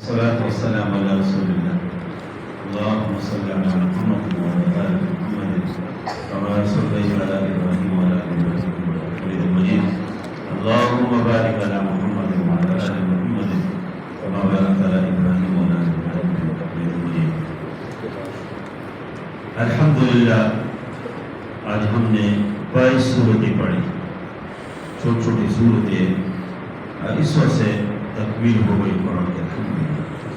الصلاة والسلام على رسول الله. اللهم صل على محمد وعلى آل محمد كما صليت على إبراهيم وعلى آل إبراهيم إنك حميد مجيد. اللهم بارك على محمد وعلى آل محمد كما باركت على إبراهيم وعلى آل إبراهيم إنك حميد مجيد. الحمدللہ آج ہم نے 22 سورتیں پڑھی، چھوٹی چھوٹی سورتیں. اس وقت سے تکمیل ہو گئی قرآن کے.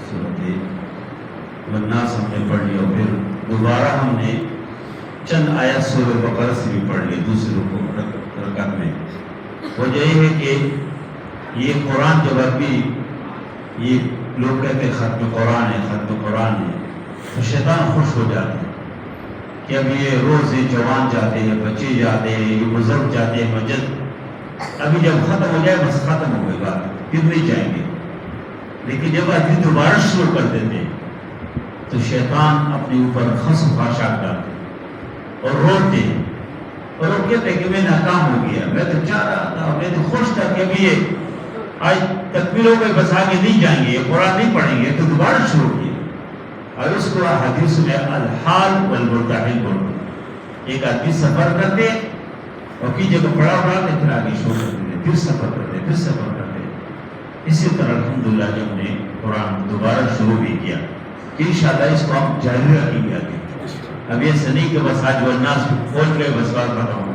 سورت الناس ہم نے پڑھ لیا، پھر دوبارہ ہم نے چند آیات سورہ بقرہ سے بھی پڑھ لی دوسری رکعت میں. وجہ یہ ہے کہ یہ قرآن جب بھی یہ لوگ کہتے ہیں ختم قرآن ہے، ختم قرآن ہے، تو شیطان خوش ہو جاتے ہیں کہ اب یہ روز یہ جوان جاتے ہیں، بچے جاتے ہیں، یہ بزرگ جاتے ہیں مسجد، ابھی جب ختم ہو جائے بس ختم ہو گئی بات، پھر نہیں جائیں گے. لیکن جب آدمی دوبارہ شروع کر دیتے تو شیطان اپنے اوپر خصم خاشاک ڈالتے اور روتے، اور وہ کہتے کہ میں ناکام ہو گیا، میں تو چاہ رہا تھا، میں تو خوش تھا کہ ابھی یہ آج تکمیل ہو گئے، بس آگے نہیں جائیں گے، یہ قرآن نہیں پڑھیں گے، تو دوبارہ شروع کیا. اور اس کو حدیث میں الحال والمرتحل بولتے. ایک آدمی سفر کرتے اور کی جگہ پڑا اٹھاتے پھر آگے شروع کرتے، پھر سفر کرتے، پھر سفر کرتے. اسی طرح الحمدللہ جب نے قرآن دوبارہ شروع بھی کیا، انشاءاللہ اس کو ہم جاری رکھیں گے آگے. اب یہ سنی کہ بس آج والناس پہنچ گئے بس بات ختم ہو.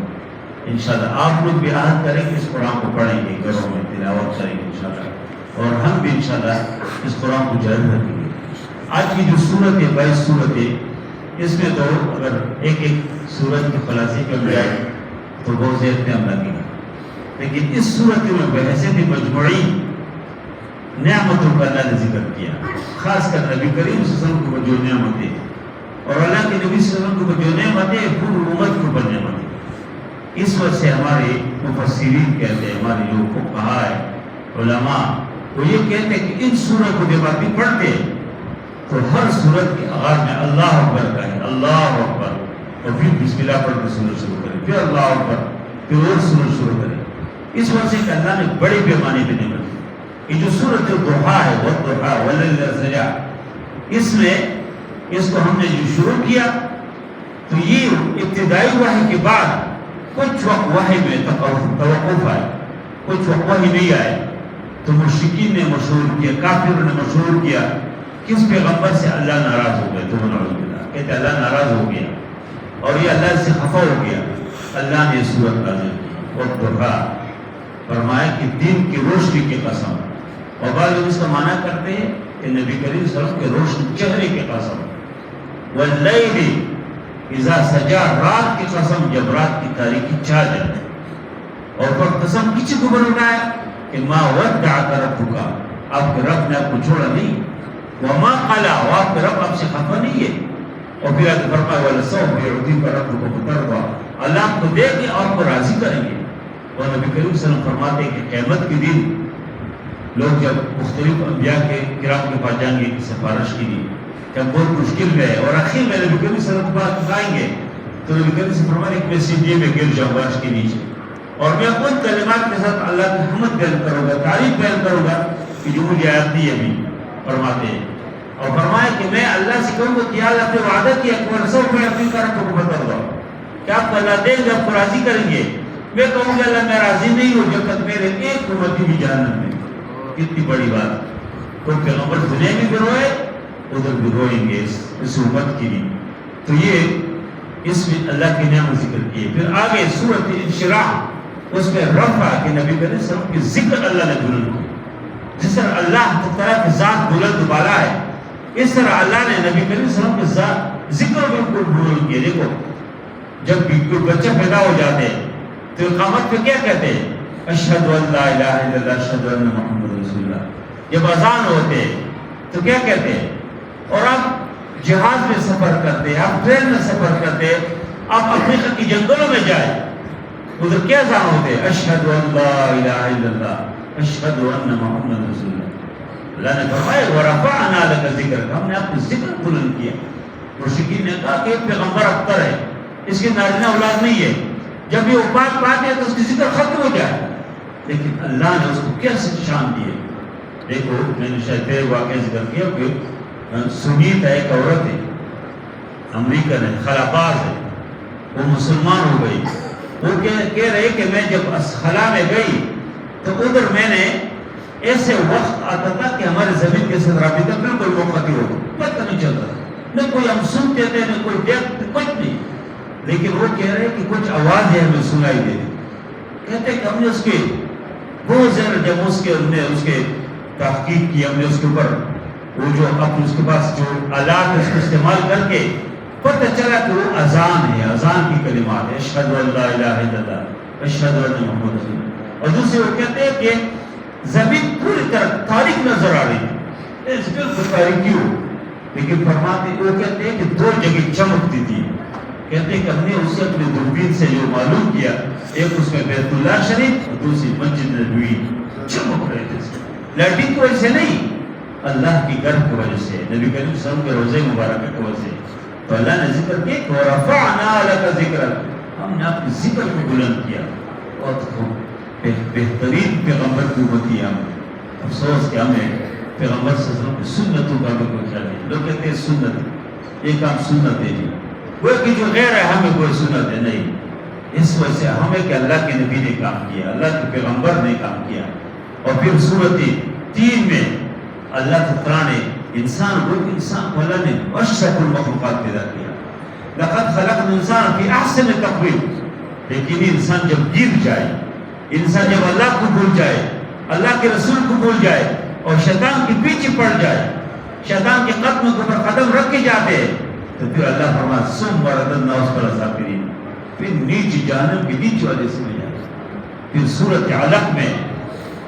انشاءاللہ آپ لوگ بھی عہد کریں کہ اس قرآن کو پڑھیں گے، گھروں میں تلاوت کریں گے انشاءاللہ، اور ہم بھی انشاءاللہ اس قرآن کو جاری رکھیں گے. آج کی جو صورت ہے 22 صورتیں، اس میں تو اگر ایک ایک صورت کی خلاصے کر جائے تو بہت زیادہ ٹائم لگے گا. لیکن اس صورت میں بحثیت مجموعی نعمتوں کا اللہ نے ذکر کیا، خاص کر نبی کریم صلی اللہ علیہ وسلم کو جو نعمتیں، اور اللہ کے نبی صلی اللہ علیہ وسلم کو جو نعمتیں پوری امت کو پر نعمتیں. اس وجہ سے ہمارے مفسرین کہتے ہیں، ہمارے جو فقہاء ہے، علماء، وہ یہ کہتے ہیں کہ ان سورت کو جب آپ پڑھتے تو ہر سورت کے آغاز میں اللہ اکبر کہیں، اللہ اکبر، اور پھر بسم اللہ پڑھ کے سورت شروع کریں، پھر اللہ اکبر، پھر اور سورت شروع کریں. اس وجہ سے کہ اللہ نے بڑے پیمانے پہ نعمت. یہ جو سورت الضحیٰ ہے، والضحیٰ واللیل اذا سجی، اس میں اس کو ہم نے جو شروع کیا تو یہ ابتدائی وحی کے بعد کچھ وقت وحی میں توقف آئے، کچھ وقت وحی نہیں آئے، تو مشرکین نے مشہور کیا، کافروں نے مشہور کیا کس پیغمبر سے اللہ ناراض ہو گئے. تو کہتے اللہ ناراض ہو گیا اور یہ اللہ سے خفا ہو گیا. اللہ نے سورت نازل کی والضحیٰ، فرمایا کہ دن کی روشنی کی قسم. اور بعض لوگ اس کا معنی کرتے ہیں کہ نبی کریم صلی اللہ علیہ وسلم کے روشن چہرے کی قسم. واللیل اذا سجا، رات کی قسم جب رات کی تاریکی چھا جائے. اور پھر قسم کسی کو بنایا کہ ما ودعک ربک، آپ کے رب نے آپ کو چھوڑا نہیں، وما قلع، آپ کے رب آپ سے خفا نہیں ہے. اور پھر آگے فرمایا ولسوف یعطیک ربک فترضی، اللہ آپ کو دے کے آپ کو راضی کریں گے. اور نبی کریم صلی اللہ علیہ وسلم فرماتے ہیں کہ قیامت کے دن لوگ جب مختلف انبیاء کے کرام کے پاس جائیں گے سفارش کے لیے، جب بہت مشکل میں ہے اور آخر میں نبی کریم صلی اللہ علیہ وسلم کے پاس آئیں گے تو نبی کریم سے فرماتے ہیں کہ میں سیدھے میں گر جاؤں گا عرش کے نیچے، اور میں ان کلمات کے ساتھ اللہ کی حمد بیان کروں گا، تعریف بیان کروں گا کہ جو مجھے آیات دی ابھی فرماتے ہیں. اور فرمایا کہ میں اللہ سے کہوں گا کہ اللہ نے وعدہ کیا کہ ولسوف یعطیک ربک فترضی، کہ آپ کو اللہ دیں گے، آپ کو راضی کریں گے. میں کہوں گا اللہ میں راضی نہیں ہوں جب تک میرے ایک امتی بھی جہنم میں. کتنی بڑی بات. تو پیغمبر دنیا میں بھی روئے، ادھر بھی روئیں گے اس امت کے لیے. تو یہ اس میں اللہ کی نعمت ذکر کی. پھر آگے سورۃ انشراح، اس میں رفع کہ نبی کریم صلی اللہ علیہ وسلم کی ذکر اللہ نے بلند کی. جس طرح اللہ تعالیٰ کی ذات بلند بالا ہے، اس طرح اللہ نے نبی کریم صلی اللہ علیہ وسلم کی ذات ذکر بالکل بلند کی. دیکھو جب بھی کوئی بچہ پیدا ہو جاتے ہیں تو اقامت پہ کیا کہتے ہیں؟ اشہد ان لا الہ الا اللہ اشہد ان محمد رسول اللہ. جب اذان ہوتے تو کیا کہتے ہیں؟ اور آپ جہاز میں سفر کرتے، آپ ٹرین میں سفر کرتے، آپ افریقہ کی جنگلوں میں جائیں، ادھر کیا اذان ہوتے؟ اشہد ان لا الہ الا اللہ اشہد ان محمد رسول اللہ. اللہ نے فرمایا ورفعنا لک ذکرک، ہم نے آپ کو ذکر بلند کیا. مشرکین نے کہا کہ پیغمبر ابتر ہے، اس کی نارینہ اولاد نہیں ہے، جب یہ وفات پاتے تو اس کی ذکر ختم ہو جائے. لیکن اللہ نے اس کو کیا شان دی ہے دیکھو میں نے شاید تیرے واقعہ ذکر کیا کہ سنیت ہے، ایک عورت ہے، امریکن ہے، خلاباز ہے، وہ مسلمان ہو گئی. وہ کہہ رہے کہ میں جب خلا میں گئی تو ادھر میں نے ایسے وقت آتا تھا کہ ہمارے زمین کے ساتھ رابطہ بالکل منقطع ہو گیا، پتہ نہیں چلتا، نہ کوئی ہم سنتے تھے نہ کوئی دیکھتے، کچھ نہیں. لیکن وہ کہہ رہے کہ کچھ آوازیں ہمیں سنائی دے رہی. کہتے کہ ہم نے اس کے بہت زیادہ جب ہم نے اس کے تحقیق کی، ہم نے اس کے اوپر وہ جو اپنے اس کے پاس جو آلات اس کو استعمال کر کے پتہ چلا کہ وہ اذان ہے، اذان کی کلمات ہے، اشہد ان لا الہ الا اللہ اشہد ان محمد رسول اللہ. اور دوسرے وہ کہتے ہیں کہ زمین پوری طرح تاریک نظر آ رہی ہے، اس بالکل تاریکی ہو، لیکن فرماتے وہ کہتے ہیں کہ دو جگہ چمکتی تھی. کہتے ہیں کہ ہم نے اسے اپنے دوربین سے جو معلوم کیا، ایک اس میں بیت اللہ شریف اور دوسری مسجد نبوی چمک رہے تھے. لائٹنگ کی وجہ سے نہیں، اللہ کی گھر کی وجہ سے، نبی کریم صلی اللہ علیہ وسلم کے روضے مبارکہ کی وجہ سے. تو اللہ نے ذکر کیا کہ وَرَفَعْنَا لَكَ ذِكْرَكَ، ہم نے آپ کے ذکر کو بلند کیا. اور بہترین پیغمبر کی امتی ہے. ہم افسوس کہ ہمیں پیغمبر صلی اللہ علیہ وسلم کی سنتوں کا بھی کوئی خیال نہیں. لوگ کہتے ہیں سنت، یہ کام سنت ہے جی، وہ کہ جو غیر ہے ہمیں کوئی سنت ہے نہیں. اس وجہ سے ہمیں کہ اللہ کے نبی نے کام کیا، اللہ کے پیغمبر نے کام کیا. اور پھر سورۃ 3 میں اللہ تعالیٰ نے انسان کو اللہ نے اشرف المخلوقات پیدا کیا. لقد خلقنا الانسان فی احسن تقویم. لیکن انسان جب گر جائے، انسان جب اللہ کو بھول جائے، اللہ کے رسول کو بھول جائے اور شیطان کے پیچھے پڑ جائے، شیطان کے قدم کے اوپر قدم رکھ کے جاتے ہیں، تو پھر اللہ فرماتا ہے ثم رددنا اسفل سافلین، پھر نیچے جہنم کے نیچے والے سے میں جائے. پھر سورۃ علق میں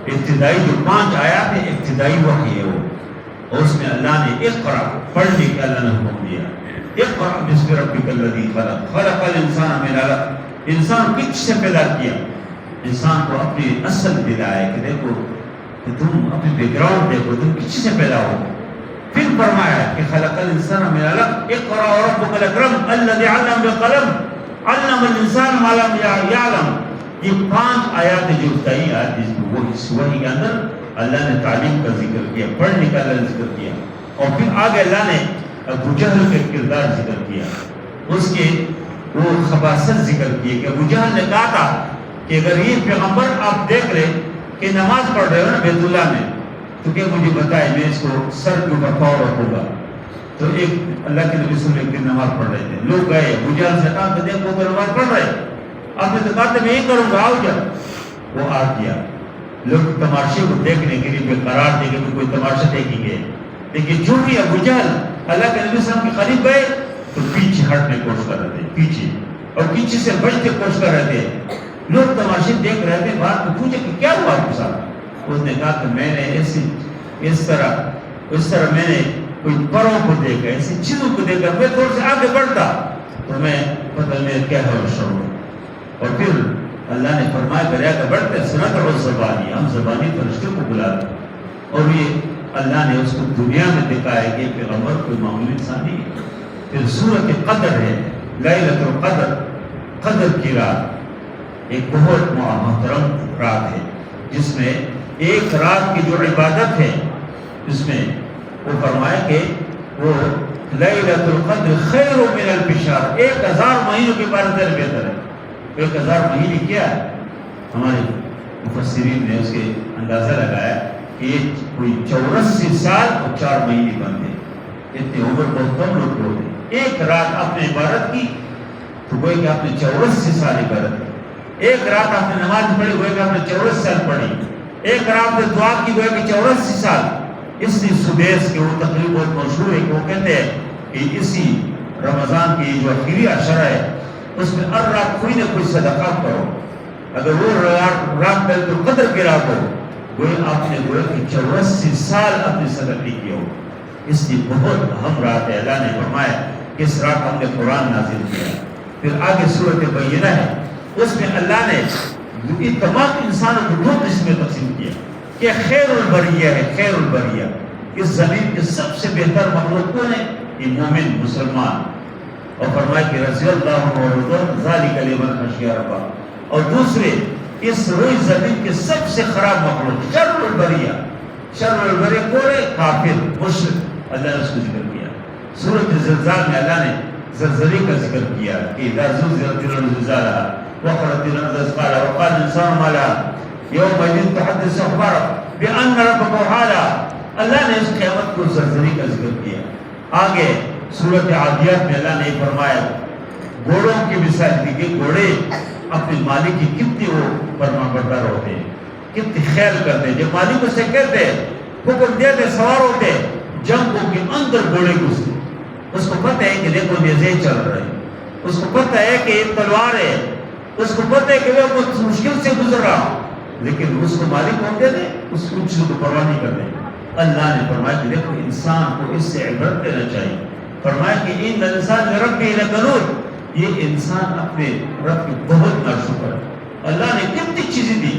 ابتدائی جو 5 آیات ہیں، ابتدائی وحی ہے وہ، اور اس میں اللہ نے اقرا پڑھنے کے اللہ نے حکم دیا. اقرا بسم ربک الذی خلق، خلق الانسان من علق، انسان کچھ سے پیدا کیا. انسان کو اپنی اصل دلایا کہ دیکھو کہ تم اپنی بیک گراؤنڈ دیکھو، تم کچھ سے پیدا ہو. پھر فرمایا کہ خلق الانسان من علق، اقرا وربک الاکرم الذی علم بالقلم علم الانسان ما لم یعلم. یہ 5 آیات جو ابتدائی آیات جس میں وہ اس وحی کے اندر اللہ نے تعلیم کا ذکر کیا، پڑھنے کا اللہ نے ذکر کیا. اور پھر آگے اللہ نے ابو جہل کے کردار ذکر کیا، اس کے وہ خباثت ذکر کی کہ ابو جہل نے کہا تھا کہ اگر یہ پیغمبر آپ دیکھ لیں کہ نماز پڑھ رہے ہو نا بیت اللہ میں، تو کہ مجھے بتائے میں اس کو سر کے اوپر پاؤں رکھوں گا. تو ایک اللہ کے نبی صلی اللہ علیہ وسلم نماز پڑھ رہے تھے، لوگ گئے، ابو جہل سے کہا کہ دیکھو تو نماز پڑھ رہے، آپ نے تو کہا تھا میں یہ کروں گا، آؤ جا. وہ آ گیا. لوگ تماشے کو دیکھنے کے لیے بے قرار تھے کہ کوئی تماشا دیکھیں گے، لیکن جو بھی ابو جہل اللہ کے نبی صلی اللہ علیہ وسلم کے قریب گئے تو پیچھے ہٹنے کی کوشش کر رہے تھے، پیچھے، اور پیچھے سے بچنے کی کوشش کر رہے تھے. لوگ تماشے دیکھ رہے تھے. بعد میں پوچھے کہ کیا ہوا آپ کے ساتھ؟ اس نے کہا کہ میں نے اس طرح میں نے کوئی پروں کو دیکھا، ایسی چیزوں کو دیکھا، میں تھوڑا سے آگے بڑھتا تو میں پتہ نہیں کیا ہے شروع. اور پھر اللہ نے فرمایا کریا کہ بڑھتے سنت اور زبانی، ہم زبانی فرشتے کو بلاتے. اور یہ اللہ نے اس کو دنیا میں دکھایا کہ پیغمبر کوئی معمولی انسان نہیں ہے. پھر سورۃ قدر ہے، لیلۃ القدر، قدر کی رات، ایک بہت محترم رات ہے جس میں ایک رات کی جو عبادت ہے اس میں وہ فرمایا کہ وہ لیلۃ القدر خیر من الف شہر، 1000 مہینوں کے بعد بہتر ہے. 1000 مہینے کیا ہے؟ ہمارے مفسرین نے اس کے اندازہ لگایا کہ یہ کوئی 84 سال اور 4 مہینے بنتے. اتنی عمر بہت کم لوگ ہوتے. ایک رات آپ نے عبادت کی تو گوئے کہ آپ نے 84 سال عبادت کی. ایک رات آپ نے نماز پڑھی گوئے کہ آپ نے 84 سال پڑھی. ایک رات نے دعا کی گوئے کہ 84 سال. اس لیے سدیس کے وہ تقریب بہت مشہور ہے کہ وہ کہتے ہیں کہ اسی رمضان کی جو آخری عشرہ ہے اس میں ہر رات کوئی نہ کوئی صدقہ کرو. اگر وہ رات لیلۃ القدر کی رات ہو گوئے آپ نے گوئے کہ 84 سال اپنے صدقے کی ہو. اس لیے بہت اہم رات ہے. اللہ نے فرمایا کہ اس رات ہم نے قرآن نازل کیا. پھر آگے سورۃ بینہ ہے، اس میں اللہ نے تمام انسانوں کو 2 قسم میں تقسیم کیا کہ خیر البریہ ہے، خیر البریہ، اس زمین کے سب سے بہتر مخلوق کون ہے؟ یہ مومن مسلمان. اور فرمایا کہ رضی اللہ عنہ ورضوان ذالک لمن خشی ربہ. اور دوسرے اس روئی زمین کے سب سے خراب مخلوق شر البریہ، شر والبرے کورے کافر مشرک، اللہ نے اس کو ذکر کیا۔ سورۃ زلزال میں اللہ نے زلزلے کا ذکر کیا کہ اذا زلزلت الارض زلزالها وأخرجت الارض اثقالها وقال الانسان ما لها يومئذ تحدث اخبارها بأن ربك أوحى لها۔ اللہ نے اس قیامت کو زلزلے کا ذکر کیا۔ آگے سورۃ عادیات میں اللہ نے فرمایا، گھوڑوں کی مثال دی کہ گھوڑے اپنے مالک کی کتنی وہ فرما بردار ہوتے ہیں، کتنی خیال کرتے ہیں، جب مالک اسے کہتے حکم دیتے سوار ہوتے، جنگوں کے اندر گھوڑے گھستے، اس کو پتہ ہے کہ دیکھو نیزے چل رہے ہیں، اس کو پتہ ہے کہ یہ تلوار ہے، اس کو پتہ ہے کہ وہ کچھ مشکل سے گزر رہا، لیکن اس کو مالک ہوتے تھے، اس کو چیزوں کو پرواہ نہیں کرتے۔ اللہ نے فرمایا کہ دیکھو انسان کو اس سے عبرت لینا چاہیے۔ فرمایا کہ ان الانسان لربہ لکنود، یہ انسان اپنے رب کی بہت ناشکر ہے۔ اللہ نے کتنی چیزیں دی،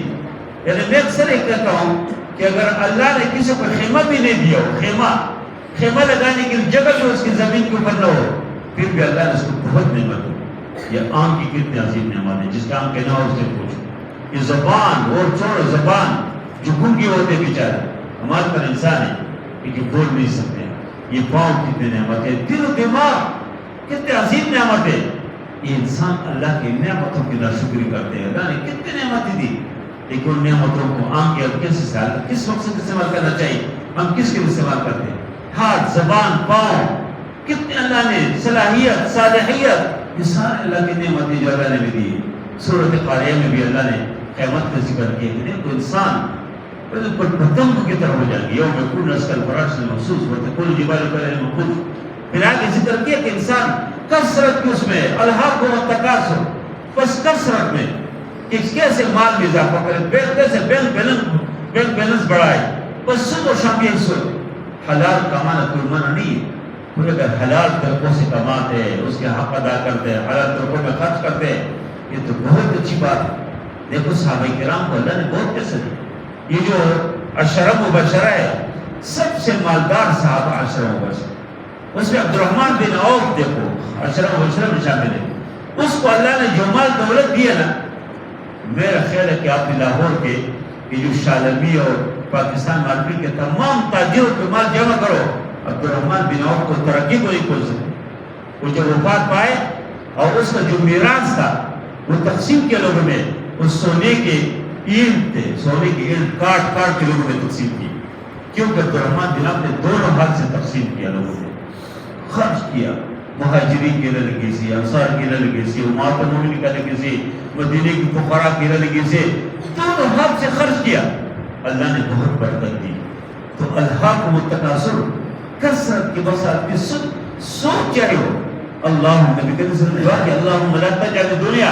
یعنی میں اکثر یہ کہتا ہوں کہ اگر اللہ نے کسی کو خیمہ بھی نہیں دیا ہو، خیمہ لگانے کی جگہ جو اس کی زمین کے اوپر نہ ہو، پھر بھی اللہ نے اس کو بہت نعمت دی۔ یہ آم کی کتنی عظیم نعمت ہے، جس کا آم کہنا ہو اس سے پوچھو۔ یہ زبان اور چھوڑو زبان جو گنگی ہوتے بیچارے، ہمارے پر انسان ہے کہ بول نہیں سکتے، یہ پاؤں کتنے نعمت ہے، دل و دماغ کتنے عظیم نعمت ہے۔ یہ انسان اللہ کی نعمتوں کی ناشکری کرتے ہیں۔ اللہ نے کتنے نعمتیں دی، لیکن ان نعمتوں کو عام کے کس مقصد سے استعمال کرنا چاہیے، ہم کس کے لیے استعمال کرتے ہیں؟ ہاتھ، زبان، پاؤں، کتنے اللہ نے صلاحیت، صالحیت، یہ سارے اللہ کی نعمتیں جو اللہ نے بھی دی۔ سورۃ قاریہ میں بھی اللہ نے قیامت کا ذکر کیا کہ دیکھو انسان پتنگ کی طرح ہو جائے گی، یوم یکون اسکل فراش المخصوص وتکون الجبال کالعہن المنفوش۔ پھر آگے ذکر کیا کہ انسان کثرت کی اس میں الہاکم التکاثر، بس کثرت میں کہ کیسے مال میں اضافہ کرے، کیسے بینک بیلنس بڑھائے، بس صبح و شام یہی سوچ۔ حلال کمانا کوئی منع نہیں ہے، کوئی اگر حلال طریقوں سے کماتے ہیں، اس کے حق ادا کرتے ہیں، حلال طریقوں میں خرچ کرتے ہیں، یہ تو بہت اچھی بات ہے۔ دیکھو صحابہ کرام کو اللہ نے بہت پیسے دیے۔ یہ جو عشرہ مبشرہ ہے، سب سے مالدار صحابہ عشرہ مبشرہ، اس میں عبدالرحمن بن عوف دیکھو عشرہ مبشرہ میں شامل ہے۔ اس کو اللہ نے جو مال دولت دیا نا، میرا خیال ہے کہ آپ لاہور کے یہ جو شالمی اور پاکستان مارکیٹ کے تمام تاجروں کے مال جمع کرو، عبدالرحمن بن عوف کو ترقی کو نہیں کھول سکے۔ وہ جب وفات پائے اور اس کا جو میراث تھا وہ تقسیم کیا لوگوں میں، اس سونے کے اینٹ تھے، سونے کے اینٹ کاٹ کاٹ کے لوگوں نے تقسیم کی، کیونکہ عبدالرحمن بن عوف نے دونوں ہاتھ سے تقسیم کیا، لوگوں نے خرچ کیا، مہاجرین کے لیے لگی سی، انصار کے لیے لگی سی، امہات المومنین کے لیے لگی سی، مدینے کی فقراء کے لیے لگی سی، دونوں ہاتھ سے خرچ کیا، اللہ نے بہت برکت دی۔ تو الہاکم التکاثر، کثرت کی بساط کی سوچ چاہے ہو، اللہ نبی کریم صلی اللہ علیہ وسلم کہ اللہم لا تجعل الدنیا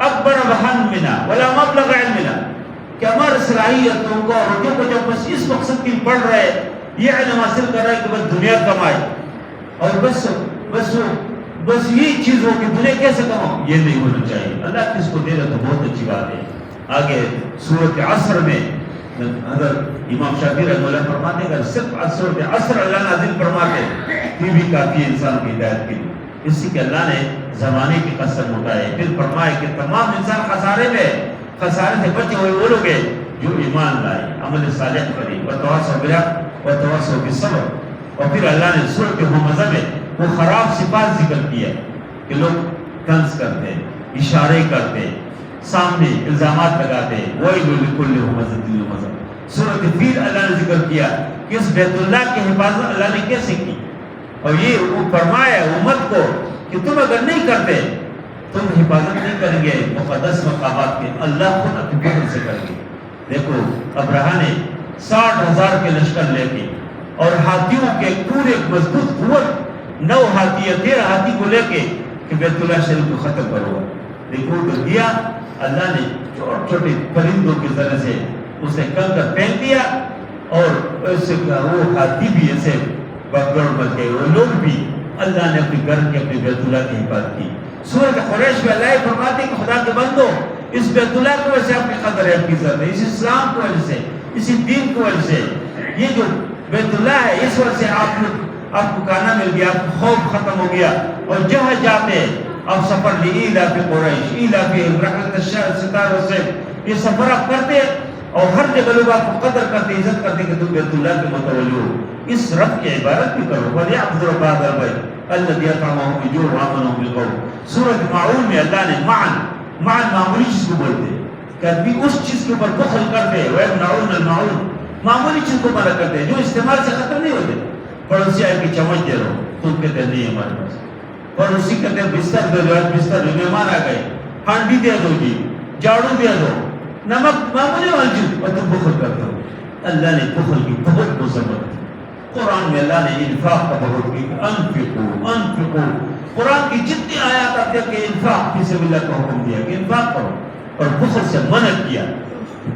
اکبر ہمنا ولا مبلغ علمنا، کہ ہمارے صلاحیتوں کو اور روٹیوں کو جب بس اس مقصد کی پڑھ رہے، یہ علم حاصل کر رہے کہ بس دنیا کمائے اور بس یہ چیز ہو کہ دنیا کیسے کماؤ، یہ نہیں ہونا چاہیے۔ اللہ کس کو دے رہا تو بہت اچھی بات ہے۔ آگے سورۃ عصر میں حضرت امام شافعی رحمہ اللہ فرماتے ہیں کہ صرف سورۃ عصر اللہ نازل فرماتے یہ بھی کافی انسان کی ہدایت کے لیے، اسی کہ اللہ نے زمانے کی قسم اٹھائے، پھر فرمائے کہ تمام انسان خسارے سے بچے ہوئے وہ لوگ ہیں جو ایمان لائے، عمل صالح کرے، وتواصوا بالحق وتواصوا بالصبر۔ اور پھر اللہ نے سورۃ ہمزہ میں وہ خراب صفات ذکر کیا کہ لوگ طنز کرتے، اشارے کرتے، سامنے الزامات لگاتے، وَيْلٌ لِكُلِّ ہُمَزَةٍ لُمَزَةٍ۔ سورۃ فیل اللہ نے ذکر کیا کہ اس بیت اللہ کی حفاظت اللہ نے کیسے کی، اور یہ وہ فرمایا امت کو کہ تم اگر نہیں کرتے تم حفاظت نہیں کریں گے مقدس مقامات کے، اللہ خود اپنے فضل سے کریں گے۔ دیکھو ابرہہ نے 60,000 کے لشکر لے کے اور ہاتھیوں کے پورے مضبوط قوت 9 ہاتھی یا 13 ہاتھی کو لے کے کہ بیت اللہ شریف کو ختم کرو، دیکھو تو دیا اللہ نے چھوٹے چھوٹے پرندوں کے ذریعے سے اسے کنکر پھینک دیا، اور اس سے وہ ہاتھی بھی ایسے بگڑ مچ گئے، وہ لوگ بھی اللہ نے اپنے گھر کے اپنے بیت اللہ کی حفاظت کی۔ سورۃ قریش میں اللہ فرماتے کہ خدا کے بندو اس بیت اللہ کی وجہ سے آپ کی قدر ہے، آپ کی عزت ہے، اس اسلام کی وجہ سے، اسی دین کی وجہ سے، یہ جو بیت اللہ ہے اس وجہ سے آپ کو کھانا مل گیا، آپ کو خوف ختم ہو گیا، اور جہاں جاتے آپ سفر لی ایلاف قریش ایلافہم رحلۃ الشتاء والصیف، یہ سفر آپ کرتے اور ہر جگہ لوگ آپ کو قدر کرتے عزت کرتے کہ تم بیت اللہ کے متولی ہو. اس رب کی عبادت بھی کرو. وَلْيَعْبُدُوا رَبَّ هَٰذَا الْبَيْتِ الَّذِي أَطْعَمَهُم مِّن جُوعٍ وَآمَنَهُم بِالْخَوْفِ. سورۃ ماعون میں اللہ نے معن معمولی چیز کو بولتے ہیں کہ آدمی اس چیز کے اوپر بخل کرتے ہیں. وَيَمْنَعُونَ الْمَاعُونَ, معمولی چیز کو منع کرتے ہیں جو استعمال سے ختم نہیں ہوتے. پڑوسی آئے کہ چمچ دے رہو, تم کہتے ہیں نہیں ہمارے پاس. پڑوسی کہتے ہیں بستر دے دو, بستر دے, مہمان آ گئے, ہانڈی دے دو جی, جھاڑو دے دو, نمک معمولی والی چیز, اور تم بخل کرتے ہو. اللہ نے بخل کی بہت مذمت کی. قرآن میں اللہ نے انفاق کا بہت کی. انفقوا قرآن کی جتنی آیات آتی ہے کہ انفاق فی سبیل اللہ کا حکم دیا کہ انفاق کرو, اور بخل سے منع کیا,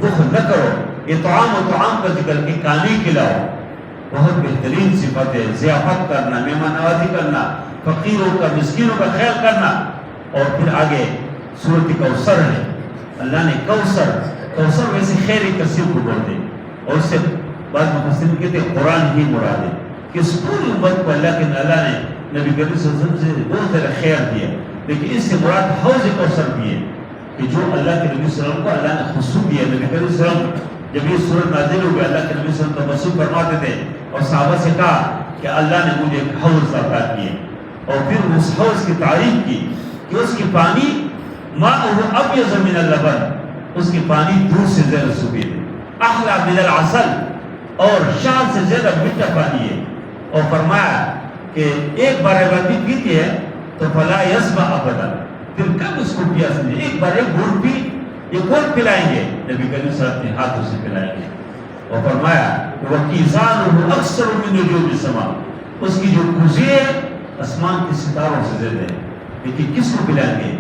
بخل نہ کرو. اطعام و طعام کا ذکر کہ کھانے کھلاؤ, بہت بہترین صفت ہے. ضیافت کرنا, مہمان نوازی کرنا, فقیروں کا مسکینوں کا خیال کرنا. اور پھر آگے سورۃ کوثر ہے. اللہ نے کوثر ویسے خیر کثیر کو بول دے, اور اس سے بعض مفسرین کہتے ہیں قرآن ہی مراد ہے کہ اس پوری امت کو اللہ نے نبی کریم صلی اللہ علیہ وسلم سے بہت زیادہ خیر دیا. لیکن اس سے مراد حوض کوثر بھی ہے کہ جو اللہ کے نبی صلی اللہ علیہ وسلم کو اللہ نے خصوص دیا. نبی کریم صلی اللہ علیہ وسلم جب یہ سورت نازل ہو گئی, اللہ کے نبی صلی اللہ علیہ وسلم تبسم فرماتے تھے اور صحابہ سے کہا کہ اللہ نے مجھے ایک حوض عطا کیے, اور پھر اس حوض کی تعریف کی کہ اس کی پانی ماؤہ ابیض من اللبن, اس کی پانی دودھ سے زیادہ سفید ہے, احلی من العسل, اور شہد سے زیادہ میٹھا پانی ہے. اور فرمایا کہ ایک بار اگر بھی پیتی ہے تو فلا یسمع ابدا, پھر کب اس کو پیاس نہیں. ایک بار ایک گھونٹ پی, یہ کون پلائیں گے؟ نبی کریم صلی اللہ علیہ وسلم اپنے ہاتھوں سے پلائیں گے. اور فرمایا کہ وَكِيزَانُهُ أَكْثَرُ مِن نُجُومِ السَّمَاءِ, اس کی جو کوزے آسمان کے ستاروں سے زیادہ ہے. لیکن کس کو پلائیں گے؟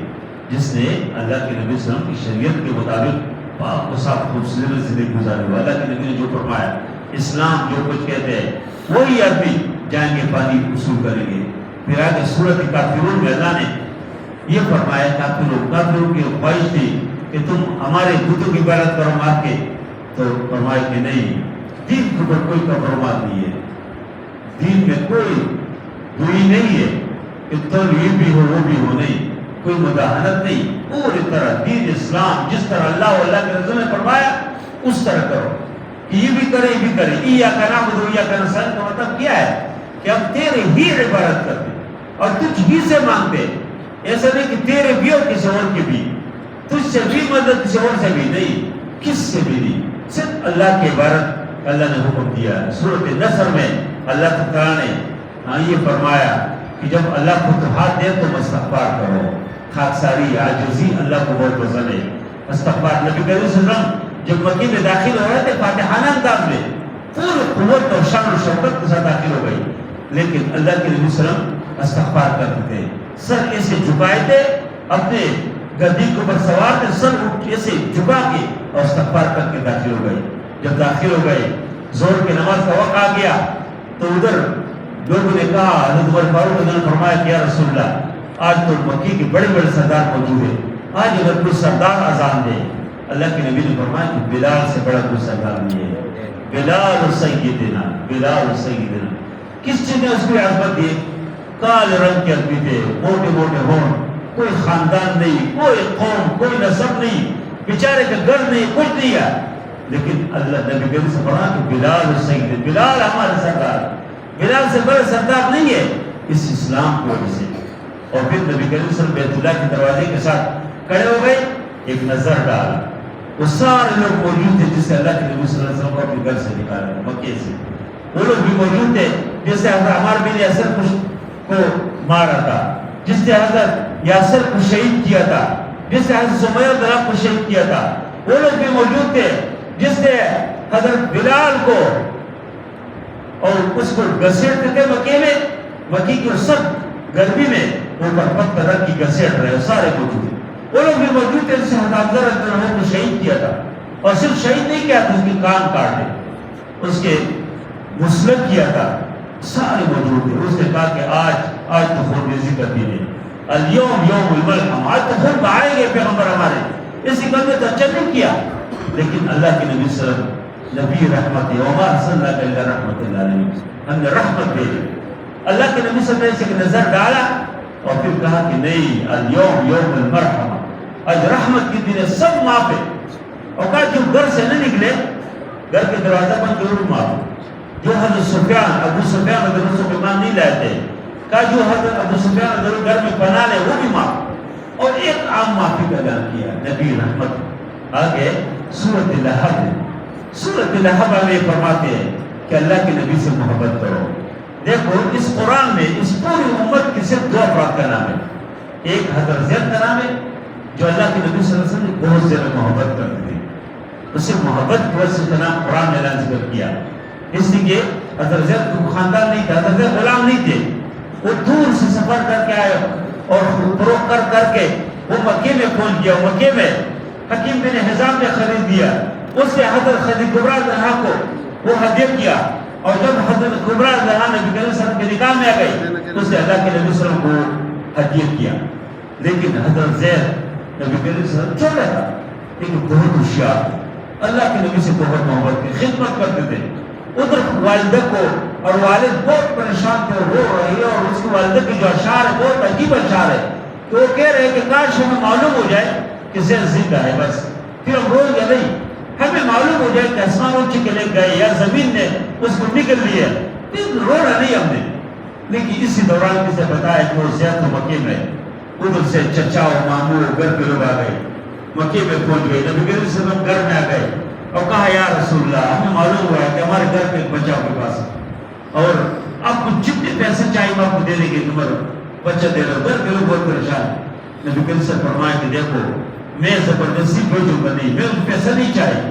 جس نے اللہ کے نبی صلی اللہ علیہ وسلم کی شریعت کے مطابق پاک و صاف خوبصورت زندگی گزاری ہوا. اللہ کے نبی نے جو فرمایا, اسلام جو کچھ کہتے ہیں وہی آدمی جائیں گے پانی وصول کریں گے. پھر آگے سورۃ کافرون میں اللہ نے یہ فرمایا, کافروں کی خواہش تھی کہ تم ہمارے بتوں کی عبادت کرو مار کے, تو فرمایا کہ نہیں, دین کے اوپر کوئی کمپرومائز نہیں ہے. دین میں کوئی دوئی نہیں ہے کہ تو یہ بھی ہو وہ بھی ہو, نہیں, کوئی مداحنت نہیں. پوری طرح دین اسلام جس طرح اللہ و اللہ کے رسول نے فرمایا اس طرح کرو, کہ یہ بھی کرے یہ بھی کرے. ایاک نعبد و ایاک نستعین کا مطلب کیا ہے کہ ہم تیرے ہی عبادت کرتے اور تجھ ہی سے مانگتے. ایسا نہیں کہ تیرے بھی اور کسی اور کی بھی, تجھ سے بھی مدد کسی اور سے بھی نہیں, کس سے بھی نہیں, صرف اللہ کی عبادت اللہ نے حکم دیا ہے. سورۃ نصر میں اللہ تعالیٰ نے یہ فرمایا کہ جب اللہ کو فتوحات دے تو استغفار کرو. خاکساری عاجزی اللہ کو بہت پسند ہے. استغفار. نبی کریم صلی اللہ علیہ وسلم جب مکے میں داخل ہو رہے تھے فاتحانہ انداز میں پوری قوت اور شان و شوکت کے ساتھ داخل ہو گئی, لیکن اللہ کے نبی صلی اللہ علیہ وسلم استغفار کرتے تھے, سر ایسے جھکائے تھے, اپنے گدی کے اوپر سوار تھے, سر ایسے جھکا کے اور استغفار کر کے داخل ہو گئے. جب داخل ہو گئے زور کی نماز کا وقت آ گیا تو ادھر لوگوں نے کہا, حضرت عمر فاروق نے فرمایا کہ یا رسول اللہ, آج تو مکی کے بڑے بڑے سردار موجود ہیں, آج اگر کوئی سردار اذان دے. اللہ کے نبی نے فرمایا کہ بلال سے بڑا کوئی سردار نہیں ہے. بلال سیدنا, بلال سیدنا. کس چیز نے اس کو عظمت دی؟ کالے رنگ کے آدمی تھے, موٹے موٹے ہون, کوئی خاندان نہیں, کوئی قوم, کوئی نسب نہیں, بیچارے کا گھر نہیں, کچھ نہیں ہے, لیکن اللہ نبی کریم سے فرمایا کہ بلال سید, بلال ہمارے سردار, بلال سے بڑے سردار نہیں ہے اس اسلام کی وجہ سے. اور پھر نبی کریم صلی اللہ علیہ وسلم بیت اللہ کے دروازے کے ساتھ کھڑے ہو گئے, ایک نظر ڈالا, وہ سارے لوگ موجود تھے جس سے اللہ کے نبی صلی اللہ علیہ وسلم کو اپنے گھر سے نکالا مکے سے. وہ لوگ بھی موجود تھے جس سے حضرت عمار بن یاسر کو مارا تھا, جس سے حضرت یاسر کو شہید کیا تھا, جس سے حضرت سمیہ درہ کو شہید کیا تھا. وہ لوگ بھی موجود تھے جس سے حضرت بلال کو اور اس کو گھسیٹتے تھے مکے میں, مکی کی سب گرمی میں اوپر پتھر رکھ کی گھسیٹ رہے, سارے موجود ہیں. وہ لوگ بھی موجود تھے جس سے حضرت حمزہ رضی اللہ عنہ کو شہید کیا تھا, اور صرف شہید نہیں کیا تھا, اس کے کان کاٹ دے, اس کے مسلم کیا تھا, سارے موجود تھے. اس نے کہا کہ آج تو خون ریزی کا دن ہے, الیوم یوم الملحم, آج تو خون بہائیں گے پیغمبر ہمارے. اسی بات میں تو اچھا نہیں کیا, لیکن اللہ کے نبی صلی اللہ علیہ وسلم نبی رحمت ہے, وما ارسلناک الا رحمۃ للعالمین, ہم نے رحمت بھیجی. اللہ کے نبی صلی اللہ علیہ وسلم نے نظر ڈالا اور پھر کہا کہ نہیں, الیوم یوم المرحمہ, آج رحمت کی دن ہے, سب معاف ہے. اور کہا جو گھر سے نہ نکلے گھر کے دروازہ پر ضرور مارو. جو حضرت سفیان ابو سفیان اگر اس کو ایمان نہیں لاتے کہا جو حضرت ابو سفیان اگر گھر میں پناہ لے وہ بھی مارو. اور ایک عام معافی کا اعلان کیا نبی رحمت. آگے سورۃ لہب ہے. سورۃ لہب میں فرماتے ہیں کہ اللہ کے نبی سے محبت کرو. دیکھو اس قرآن میں اس پوری امت کی صرف دو افراد کا نام ہے. ایک حضرت زید کا نام ہے جو اللہ کے نبی صلی اللہ علیہ وسلم نے بہت زیادہ محبت کرتے تھے. اس سے محبت کی وجہ سے نام قرآن میں اعلان ذکر کیا. اس لیے حضرت زید کو خاندان نہیں تھا, حضرت زید غلام نہیں تھے. وہ دور سے سفر کر کے آئے اور فروخت کر کے وہ مکے میں پہنچ گیا. مکے میں حکیم بن حزام نے خرید دیا. اس سے حضرت خدیجہ کبریٰ زہرا کو وہ ہدیہ کیا. اور جب حضرت کبریٰ زہرا نبی کریم صلی اللہ علیہ وسلم کے نکاح میں آ گئی تو اس نے اللہ کے نبی صلی اللہ علیہ وسلم کو ہدیہ کیا. لیکن حضرت زید نبی کریم صلی اللہ علیہ وسلم چھوٹا تھا لیکن بہت ہوشیار تھا. اللہ کے نبی سے بہت محبت کی, خدمت کرتے تھے. ادھر والدہ کو اور والد بہت پریشان تھے, رو رہی ہے, اور اس کی والدہ کی جو اشعار ہے بہت عجیب اشعار ہے کہ وہ کہہ رہے ہیں کہ کاش ہمیں معلوم ہو جائے کہ زید زندہ ہے, بس پھر ہم روئیں گے نہیں. ہمیں معلوم ہو جائے کہ آسمان اونچے کے لے گئے یا زمین نے اس کو نکل لیا, پھر رونا نہیں ہم نے. لیکن اسی دوران کسی بتایا کہ وہ زید تو مکے میں, ادھر سے چچا اور ماموں گھر کے لوگ آ گئے, مکے میں پہنچ گئے. نبی کریم صلی اللہ علیہ وسلم گھر میں آ گئے اور کہا یا رسول اللہ ہمیں معلوم ہوا ہے کہ ہمارے گھر پہ ایک بچہ آپ کے پاس ہے اور آپ کو جتنے پیسے چاہیے ہم آپ کو دے دیں گے, تمہارا بچہ دے رہا. گھر کے لوگ بہت پریشان ہیں. نبی کریم صلی اللہ علیہ وسلم فرمایا کہ دیکھو میں زبردستی بھیجوں گا نہیں, میں پیسہ نہیں چاہیے,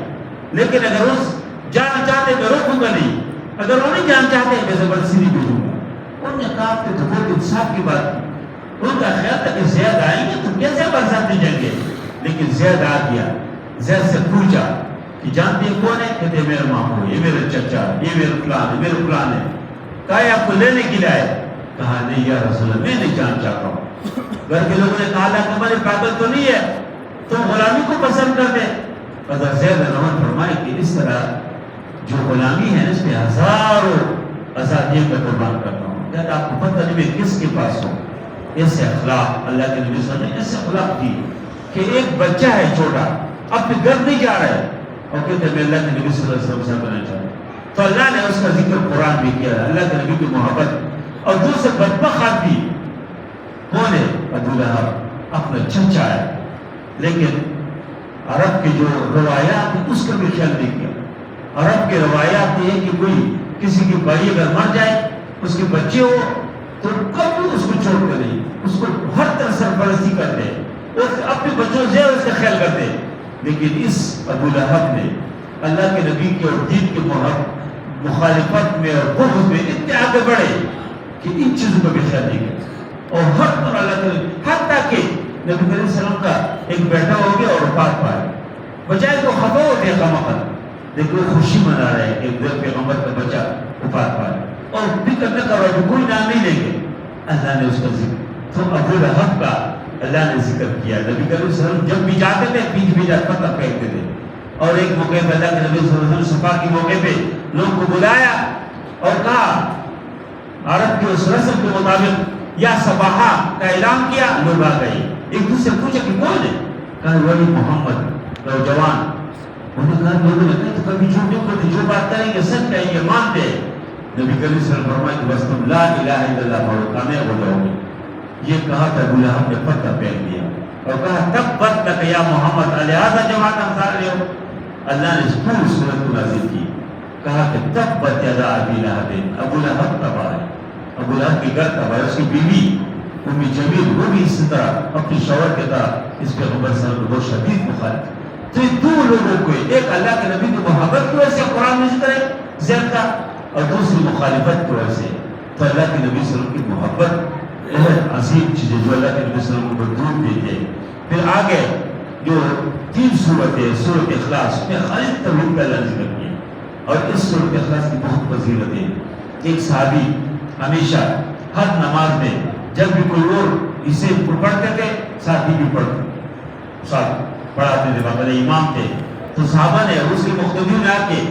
لیکن اگر اس جانا چاہتے میں روکوں گا نہیں, اگر وہ نہیں جانا چاہتے میں زبردستی نہیں بھیجوں گا. انہوں نے کہا کہ تو بہت انصاف کی بات کی. ان کا خیال تھا کہ زید آئیں گے تو کیسے برسات نہیں جائیں گے, لیکن زید آ گیا. زید سے پوچھا کہ جانتے ہیں کون ہے؟ کہتے ہیں میرا ماموں, یہ میرا چچا, یہ میرا فلان ہے, میرا فلان ہے. کہا یہ آپ کو لینے کے لیے آئے؟ کہا نہیں یا رسول اللہ میں نہیں جان چاہتا ہوں. گھر کے لوگوں نے کہا کہ ہمارے پاگل تو نہیں ہے, تو غلامی کو پسند کرتے. حضرت زید رحمت فرمائے کہ اس طرح جو غلامی ہے اس میں ہزاروں آزادیوں کا قربان کرتا ہوں. کہتا آپ کو پتہ نہیں میں کس کے پاس ہوں. ایسے اخلاق اللہ کے نبی صلی اللہ علیہ وسلم نے ایسے اخلاق دی کہ ایک بچہ ہے چھوٹا اپنے گھر نہیں جا رہا ہے اور کہتے ہیں میں اللہ کے نبی صلی اللہ علیہ وسلم سے بننا چاہتا ہوں. تو اللہ نے اس کا ذکر قرآن بھی کیا, اللہ کے نبی کی محبت. اور دوسرے بدبخت آدمی کون ہے؟ ابو لہب اپنا چچا ہے, لیکن عرب کے جو روایات ہیں اس کا بھی خیال نہیں کیا. عرب کے روایات یہ ہے کہ کوئی کسی کی بھائی اگر مر جائے اس کے بچے ہو تو کبھی اس کو چھوڑ کر نہیں, اس کو ہر طرح سرپرستی کرتے ہیں, اپنے بچوں سے اس کا خیال کرتے ہیں. لیکن اس ابو لہب نے اللہ کے نبی کے اور دین کے مخالفت میں اور بغض میں اتنے آگے بڑھے کہ ان چیزوں کا بھی خیال نہیں کیا. اور ہر طرح اللہ کے حتیٰ کہ نبی کریم صلی اللہ علیہ وسلم کا ایک بیٹا ہو گیا اور وفات پائے, بجائے تو خفا ہوتے ہیں خامخواہ, لیکن وہ خوشی منا رہے ہیں کہ پیغمبر کا بچہ وفات پائے اور فکر نہ کرو کہ کوئی نام نہیں لیں گے. اللہ نے اس کا ذکر تو ابو لہب کا اللہ نے ذکر کیا. نبی کریم صلی اللہ علیہ وسلم جب بھی جاتے تھے پیچھے پیچھے پتہ پھینکتے تھے. اور ایک موقع پہ اللہ کے نبی صلی اللہ علیہ وسلم صفا کے موقع پہ لوگ کو بلایا اور کہا عرب کی اس رسم کے مطابق یا صباحہ کا اعلان کیا. لوگ آ گئے, ایک دوسرے سے پوچھا کہ کون ہے؟ کہا ولی محمد نوجوان. انہوں نے کہا لوگوں نے کہا تو کبھی جھوٹ نہیں بولتے, جو بات کریں گے سچ کہیں گے, مانتے ہیں. نبی کریم صلی اللہ علیہ وسلم فرمائے کہ بس تم لا الہ الا اللہ پڑھو کامیاب ہو جاؤ گے. یہ کہا تھا ابو لہب نے پتہ پھینک دیا اور کہا تبت لک یا محمد الہذا جماعت انصار لیو. اللہ نے اس پوری صورت کو نازل کی, کہا کہ تبت یدا ابی لہب, ابو لہب تباہ ہے, ابو لہب کی گھر تباہ ہے. اس کی بیوی ام جمیل وہ بھی اسی طرح اپنی شوہر کے طرح اس پیغمبر صلی اللہ علیہ وسلم کو شدید مخالف. تو یہ دو لوگوں کو, ایک اللہ کے نبی کی محبت کی وجہ سے قرآن میں ذکر ہے زید کا, اور دوسری مخالفت کی وجہ سے. تو اللہ کے نبی صلی اللہ علیہ وسلم کی محبت بہت عظیم چیز ہے جو اللہ کے نبی صلی اللہ علیہ وسلم کو بدرود دیتے ہیں. پھر آگے جو 3 صورت ہے, سورۃ اخلاص میں خالص توحید کا اللہ ذکر کیا, اور اس سورۃ اخلاص کی بہت فضیلت ہے. ایک صحابی ہمیشہ ہر نماز میں جب بھی کوئی اور اسے پڑھتے تھے ساتھ ہی بھی ساتھ پڑھاتے تھے, باقاعدہ امام تھے. تو صحابہ نے اس کے مقتدیوں نے آ کے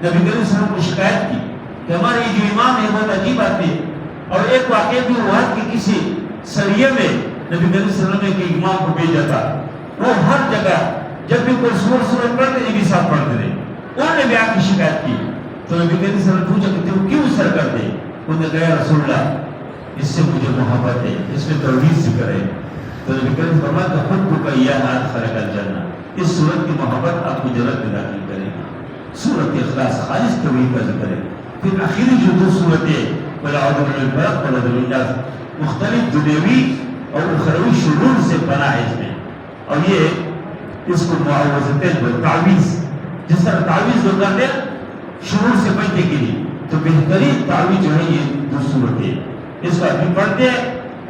نبی کریم صلی اللہ علیہ وسلم کو شکایت کی کہ ہمارے یہ جو امام ہے بہت عجیب آدمی ہے. اور ایک واقعہ بھی ہوا کہ کسی سریے میں نبی کریم صلی اللہ علیہ وسلم نے ایک امام کو بھیجا تھا, وہ ہر جگہ جب بھی کوئی سورت پڑھتے یہ بھی ساتھ پڑھتے تھے. انہوں نے بھی آ کی شکایت کی تو نبی کریم صلی اللہ علیہ وسلم نے پوچھا کہ تم کیوں سر کرتے؟ انہوں نے کہا رسول اللہ اس سے مجھے محبت ہے, اس میں توحید ذکر ہے. تو نبی کریم فرمایا کہ حب کا یہ خلق الجنہ, اس سورت کی محبت آپ کو جنت میں داخل کرے گی. سورت اخلاص خالص توحید کا ذکر ہے. پھر آخری جو دو سورتیں قل اعوذ برب الفلق قل اعوذ برب الناس, مختلف دنیوی اور اخروی شرور سے پناہ ہے اس میں. اور یہ اس کو معوذتین تعویذ, جس طرح تعویذ لوگ کرتے ہیں شرور سے بچنے کے لیے, تو بہترین تعویذ جو ہے یہ دو سورتیں. اس کو بھی پڑھتے ہیں,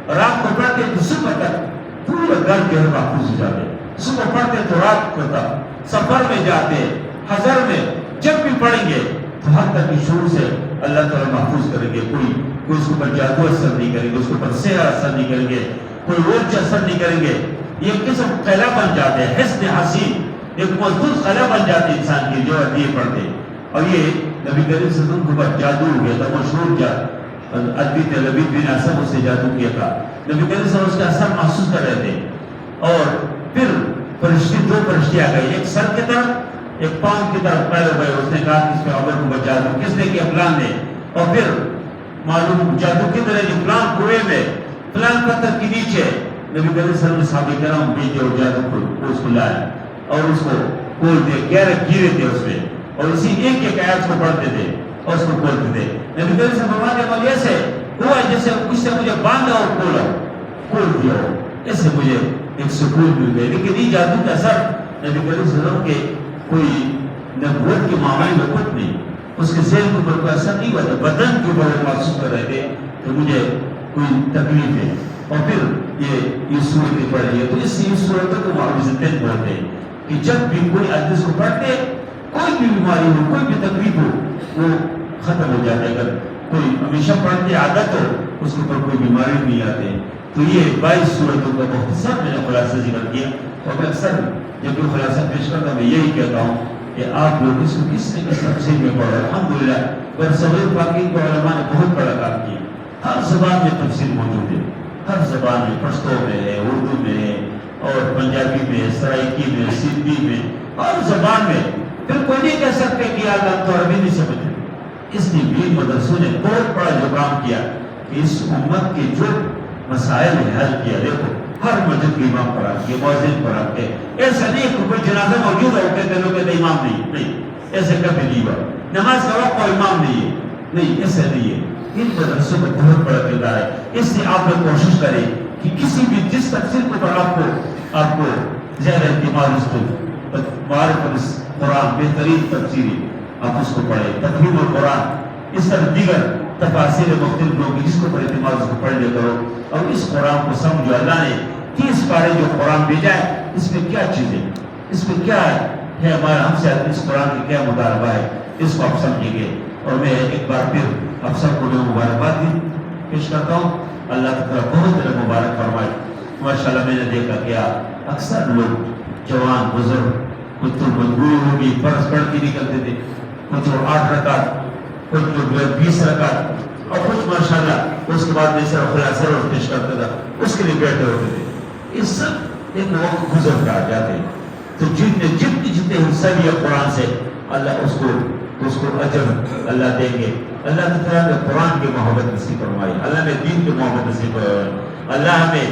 رات کو پڑھتے ہیں تو صبح تک پورا گھر جو ہے محفوظ ہو جاتے ہیں. صبح پڑھتے تو رات کو تک سفر میں جاتے, حضر میں جب بھی پڑھیں گے تو حد تک کی شروع سے اللہ تعالیٰ محفوظ کریں گے. کوئی اس کے اوپر جادو اثر نہیں کریں گے, اس کے اوپر سحر اثر نہیں کریں گے, کوئی روچ اثر نہیں کریں گے. یہ قسم قلعہ بن جاتے ہیں, حسن حسین ایک مضبوط قلعہ بن جاتے ہیں انسان کی جو یہ پڑھتے. اور یہ نبی کریم صلی اللہ علیہ وسلم کے اوپر جادو ہو گیا تھا, مشہور جادو ادبیت لبید بن اسد اس سے جادو کیا تھا. نبی کریم صلی اللہ علیہ وسلم اس کا اثر محسوس کر رہے تھے. اور پھر فرشتے, دو فرشتے آ گئے, ایک سر کی طرف ایک پاؤں کی طرف پیر ہو گئے. اس نے کہا کہ اس پہ عمر کو بچا دو. کس نے کیا؟ فلان نے. اور پھر معلوم جادو کی طرح جو فلان کنویں میں فلان پتھر کے نیچے نبی کریم صلی اللہ علیہ وسلم نے صحابہ کرام بھیجے اور جادو کو اس کو لائے اور اس کو کھول دے. 11 گیرے تھے اس میں اور اسی ایک ایک آیت کو پڑھتے تھے اور اس کو کھولتے تھے. نبی کریم صلی اللہ علیہ وسلم نے ایسے ہوا جیسے کسی نے مجھے باندھا اور کھولا, کھول دیا ہو, ایسے مجھے ایک سکون مل گئی. لیکن یہ جادو کا اثر نبی کریم صلی اللہ علیہ وسلم کے کوئی نبوت کے معاملے میں کچھ نہیں, اس کے ذہن کے اوپر کوئی اثر نہیں ہوا تھا. بدن کے اوپر محسوس کر رہے تھے کہ مجھے کوئی تکلیف ہے. اور پھر یہ صورتیں پڑھ رہی ہے تو اس صورتوں کو معوذتین بولتے ہیں کہ جب بھی کوئی آدمی کو پڑھتے کوئی بھی بیماری ہو, کوئی بھی تکلیف ہو, وہ ختم ہو جاتا ہے. اگر کوئی ہمیشہ پڑھتے عادت ہو اس کے اوپر کوئی بیماری نہیں آتے. تو یہ 22 صورتوں کا مختصر میں نے خلاصہ ذکر کیا. اور میں اکثر جب بھی خلاصہ پیش کرتا ہوں میں یہی کہتا ہوں کہ آپ لوگ اس کو کس نے کس تفصیل میں پڑھا. الحمدللہ برصغیر پاکی کو علماء نے بہت بڑا کام کیا. ہر زبان میں تفصیل موجود ہے, ہر زبان میں, پشتو میں ہے, اردو میں ہے, اور پنجابی میں, سرائکی میں, سندھی میں, ہر زبان میں. پھر کوئی نہیں کہہ سکتے کہ آپ تو عربی نہیں سمجھتے. اس لیے بھی مدرسوں نے بہت بڑا جو کام کیا کہ اس امت کے جو مسائل حل کیا. دیکھو ہر مسجد کے امام پڑھا کے, مؤذن پڑھا کے, ایسا نہیں کہ کوئی جنازہ موجود ہے کہتے لوگ کہتے امام نہیں, ایسے کبھی نہیں ہوا. نماز کا وقت کوئی امام نہیں ہے, نہیں ایسا نہیں ہے. ان مدرسوں میں بہت بڑا کردار ہے. اس لیے آپ لوگ کوشش کریں کہ کسی بھی جس تفسیر کو پر آپ کو زیادہ اعتماد اس کو معرفت قرآن بہترین تفسیری آپ اس کو پڑھیں. تفہیم القرآن اس طرح دیگر تفاسیر مختلف لوگ جس کو پر اعتماد اس کو پڑھ لیا کرو اور اس قرآن کو سمجھو. اللہ نے 30 پارے جو قرآن بھیجا ہے اس میں کیا چیزیں, اس میں کیا ہے ہمارا ہم سے اس قرآن کا کیا مطالبہ ہے, اس کو آپ سمجھیں گے. اور میں ایک بار پھر آپ سب کو مبارکباد بھی پیش کرتا ہوں. اللہ تعالیٰ بہت طرح مبارک فرمائے. ماشاءاللہ میں نے دیکھا کہ اکثر لوگ جوان بزرگ کچھ تو مجبوری ہوگی فرض پڑھ کے نکلتے تھے, کچھ 8 رکعت, کچھ لوگ 20 رکعت, اور کچھ ماشاءاللہ اس کے بعد میں صرف خلاصہ روز پیش کرتا تھا, اس کے لیے بیٹھے ہوتے تھے. یہ سب ایک وقت گزر کر جاتے. تو جتنے حصہ لیا قرآن سے اللہ اس کو اجر اللہ دیں گے. اللہ تعالیٰ نے قرآن کی محبت نصیب فرمائی, اللہ نے دین کی محبت نصیب فرمائی, اللہ ہمیں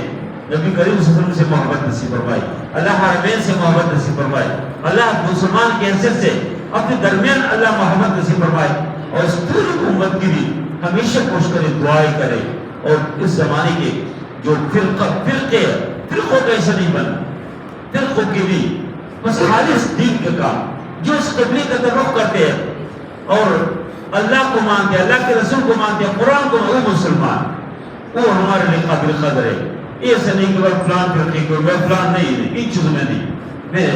نبی کریم صلی اللہ علیہ وسلم سے محبت نصیب فرمائی, اللہ حرمین سے محبت نصیب فرمائی, اللہ مسلمان کی حیثیت سے اپنے درمیان اللہ محبت نصیب فرمائی. اور اس پوری امت کی بھی ہمیشہ کوشش کرے, دعائیں کرے. اور اس زمانے کے جو فرقوں کا ایسا نہیں بنا, فرقوں کے بھی بس خالص دین کے کام جو اس قبلے کا تعلق کرتے ہیں اور اللہ کو مانتے ہیں, اللہ کے رسول کو مانتے ہیں, قرآن کو, وہ مسلمان, وہ ہمارے لیے قابل قدر ہے. ایسا نہیں کہ وہ فلان فرقے کو, وہ فلان نہیں, ان چیزوں میں نہیں. میں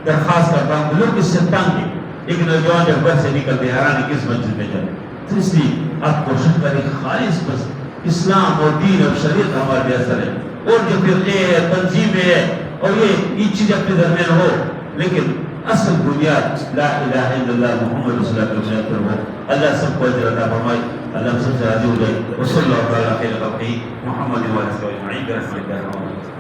درخواست کرتا ہوں کہ لوگ اس سے تنگ ہیں, ایک نوجوان جب گھر سے نکلتے حیران کس مسجد میں جائے. تو اس لیے آپ کوشش کریں کہ خالص بس اسلام اور دین اور شریعت ہمارے لیے اثر ہے. اور جو فرقے ہے, تنظیمیں ہے, اور یہ چیزیں اپنے درمیان ہو, لیکن اصل بنیاد لا الہ الا اللہ محمد رسول اللہ کے بنیاد پر ہو. اللہ سب کو اجر عطا فرمائے, اللہ سب سے راضی ہو جائے. وصلی اللہ تعالیٰ علیہ وسلم محمد و علیہ وسلم.